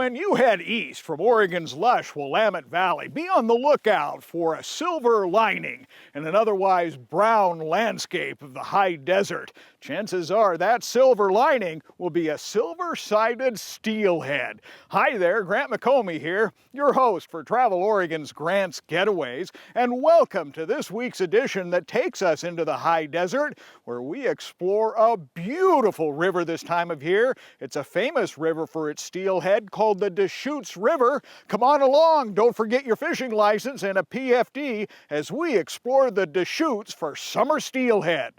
When you head east from Oregon's lush Willamette Valley, be on the lookout for a silver lining in an otherwise brown landscape of the high desert. Chances are that silver lining will be a silver-sided steelhead. Hi there, Grant McComey here, your host for Travel Oregon's Grant's Getaways, and welcome to this week's edition that takes us into the high desert, where we explore a beautiful river this time of year. It's a famous river for its steelhead called the Deschutes River. Come on along, don't forget your fishing license and a PFD as we explore the Deschutes for summer steelhead.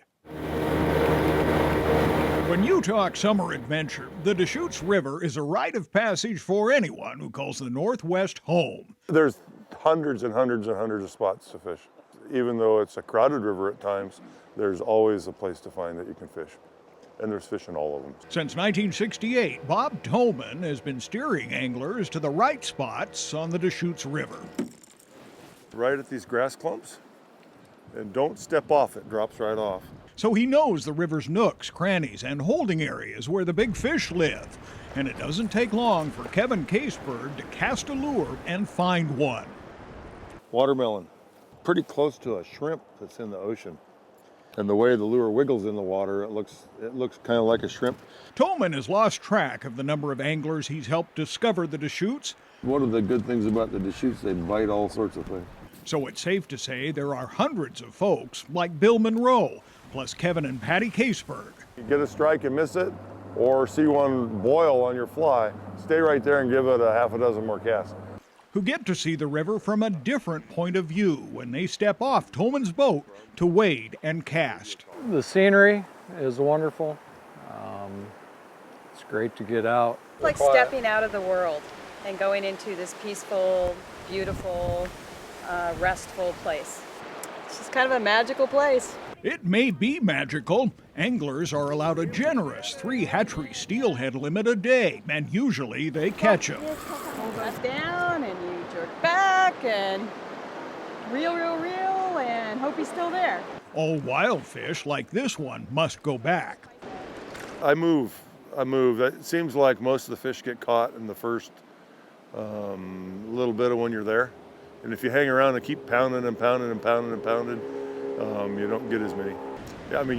When you talk summer adventure, the Deschutes River is a rite of passage for anyone who calls the Northwest home. There's hundreds and hundreds and hundreds of spots to fish. Even though it's a crowded river at times, there's always a place to find that you can fish. And there's fish in all of them. Since 1968, Bob TOMAN has been steering anglers to the right spots on the Deschutes River. Right at these grass clumps, and don't step off, it drops right off. So he knows the river's nooks, crannies, and holding areas where the big fish live. And it doesn't take long for KASEBERG to cast a lure and find one. Watermelon, pretty close to a shrimp that's in the ocean. And the way the lure wiggles in the water, it looks kind of like a shrimp. TOMAN has lost track of the number of anglers he's helped discover the Deschutes. One of the good things about the Deschutes, they bite all sorts of things. So it's safe to say there are hundreds of folks like Bill Monroe, plus Kevin and Patty KASEBERG. You get a strike and miss it, or see one boil on your fly, stay right there and give it a half a dozen more casts. Who get to see the river from a different point of view when they step off TOMAN's boat to wade and cast. The scenery is wonderful. It's great to get out. It's like stepping out of the world and going into this peaceful, beautiful, restful place. It's just kind of a magical place. It may be magical. Anglers are allowed a generous 3 hatchery steelhead limit a day, and usually they catch them. Hold us down and you jerk back and reel, and hope he's still there. All wild fish like this one must go back. I move. It seems like most of the fish get caught in the first little bit of when you're there. And if you hang around and keep pounding and pounding and pounding and pounding, you don't get as many. I mean,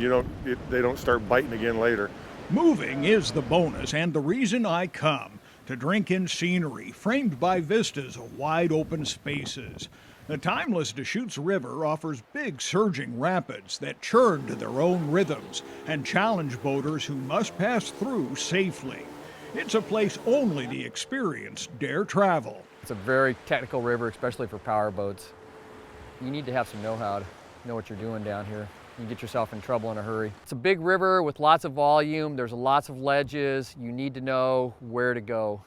they don't start biting again later. Moving is the bonus and the reason I come, to drink in scenery framed by vistas of wide open spaces. The timeless Deschutes River offers big surging rapids that churn to their own rhythms and challenge boaters who must pass through safely. It's a place only the experienced dare travel. It's a very technical river, especially for power boats. You need to have some know-how to know what you're doing down here. You get yourself in trouble in a hurry. It's a big river with lots of volume. There's lots of ledges. You need to know where to go.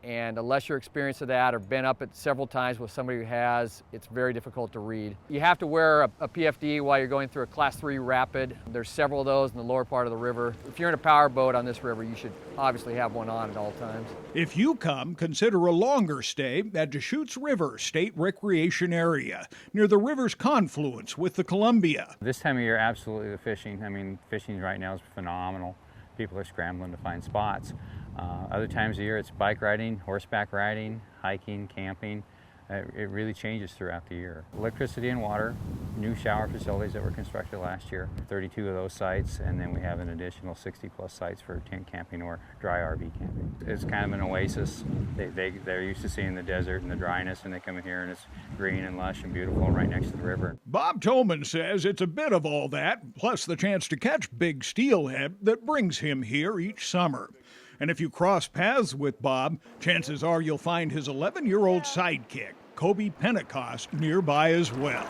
And unless you're experienced with that or been up it several times with somebody who has, it's very difficult to read. You have to wear a PFD while you're going through a Class 3 rapid. There's several of those in the lower part of the river. If you're in a power boat on this river, you should obviously have one on at all times. If you come, consider a longer stay at Deschutes River State Recreation Area, near the river's confluence with the Columbia. This time of year, absolutely the fishing. I mean, fishing right now is phenomenal. People are scrambling to find spots. Other times of year, it's bike riding, horseback riding, hiking, camping. It really changes throughout the year. Electricity and water, new shower facilities that were constructed last year, 32 of those sites, and then we have an additional 60 plus sites for tent camping or dry RV camping. It's kind of an oasis. They're used to seeing the desert and the dryness, and they come in here and it's green and lush and beautiful right next to the river. Bob TOMAN says it's a bit of all that, plus the chance to catch big steelhead that brings him here each summer. And if you cross paths with Bob, chances are you'll find his 11-year-old sidekick, Kobe Pentecost, nearby as well.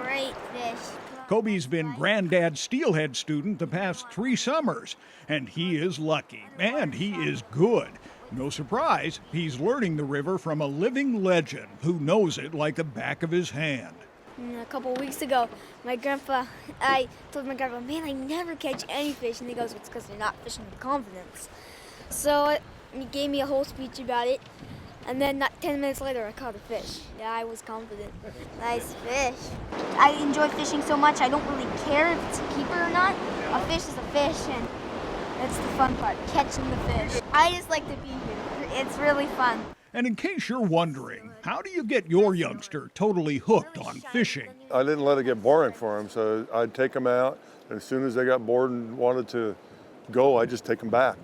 Great fish. Kobe's been Granddad's steelhead student the past 3 summers, and he is lucky, and he is good. No surprise, he's learning the river from a living legend who knows it like the back of his hand. A couple of weeks ago, I told my grandpa, man, I never catch any fish. And he goes, it's because you're not fishing with confidence. So he gave me a whole speech about it. And then 10 minutes later, I caught a fish. Yeah, I was confident. Nice fish. I enjoy fishing so much, I don't really care if it's a keeper or not. A fish is a fish, and that's the fun part, catching the fish. I just like to be here. It's really fun. And in case you're wondering, how do you get your youngster totally hooked on fishing? I didn't let it get boring for them, so I'd take them out, and as soon as they got bored and wanted to go, I just take them back.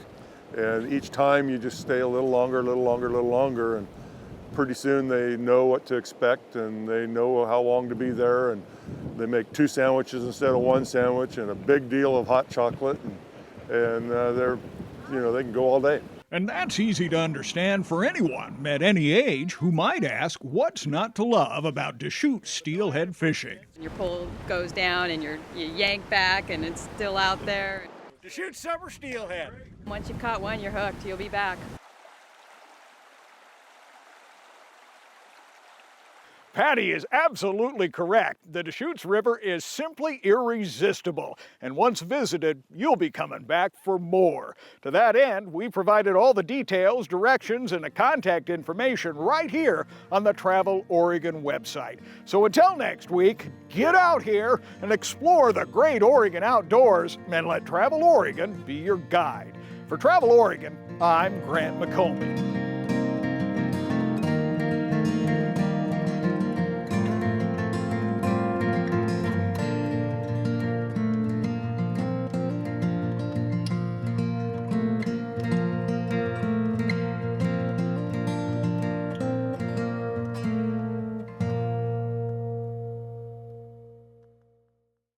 And each time you just stay a little longer, a little longer, a little longer, and pretty soon they know what to expect and they know how long to be there, and they make 2 sandwiches instead of 1 sandwich and a big deal of hot chocolate, and they're, they can go all day. And that's easy to understand for anyone at any age who might ask what's not to love about Deschutes steelhead fishing. Your pole goes down and you yank back and it's still out there. Deschutes summer steelhead. Once you've caught one, you're hooked. You'll be back. Patty is absolutely correct. The Deschutes River is simply irresistible, and once visited, you'll be coming back for more. To that end, we provided all the details, directions, and the contact information right here on the Travel Oregon website. So until next week, get out here and explore the great Oregon outdoors, and let Travel Oregon be your guide. For Travel Oregon, I'm Grant McComie.